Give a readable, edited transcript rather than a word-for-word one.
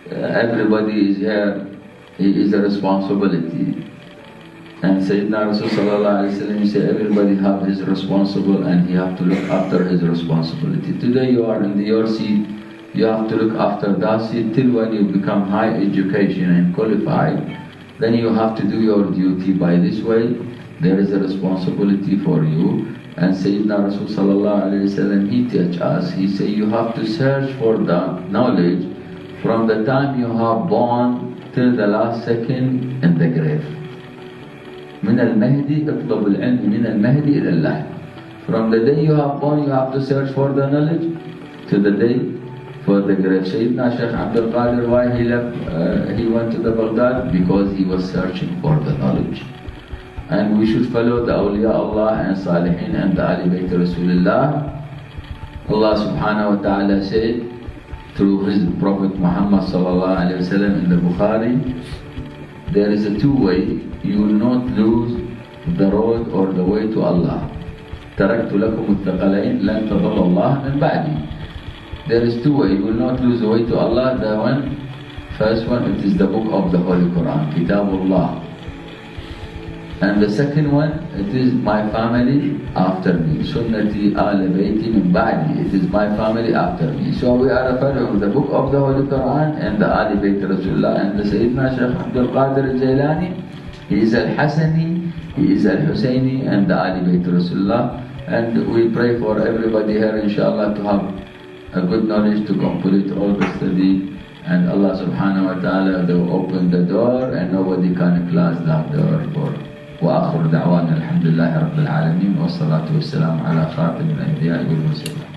everybody is here, he is a responsibility. And Sayyidina Rasul sallallahu alayhi wa sallam, he said everybody have his responsible and he have to look after his responsibility. Today you are in your seat, you have to look after that seat till when you become high education and qualified, then you have to do your duty by this way. There is a responsibility for you. And Sayyidina Rasul sallallahu alayhi wa sallam, he teach us, he say you have to search for the knowledge from the time you have born till the last second in the grave. من المهدي اطلب العلم من المهدي إلى اللحد. From the day you have born, you have to search for the knowledge to the day for the grave. Sayyidina Shaykh Abdul Qadir, why he left, he went to the Baghdad? Because he was searching for the knowledge. And we should follow the awliya Allah and Salihin and the Ali Bayt Rasulullah. Allah subhanahu wa ta'ala said through his Prophet Muhammad sallallahu alayhi wa sallam in the Bukhari, there is a two-way, you will not lose the road or the way to Allah. تَرَكْتُ لَكُمُ الثَّقَلَيْنِ لَنْ تَضَلَّ اللَّهَ مِنْ بَعْدِي. There is two ways, you will not lose the way to Allah. The first one, it is the book of the Holy Quran, Kitabullah. And the second one, it is my family after me. Sunnati ala bayti min ba'di. It is my family after me. So we are following the book of the Holy Quran and the Ali Bayt Rasulullah and the Sayyidina Shaykh Abdul Qadir al-Jailani. He is al-Hasani, he is al-Husaini and the Ali Bayt Rasulullah. And we pray for everybody here inshallah to have a good knowledge to complete all the study. And Allah subhanahu wa ta'ala will open the door and nobody can close that door for. وآخر دعوانا الحمد لله رب العالمين والصلاة والسلام على خاتم الأنبياء والمرسلين.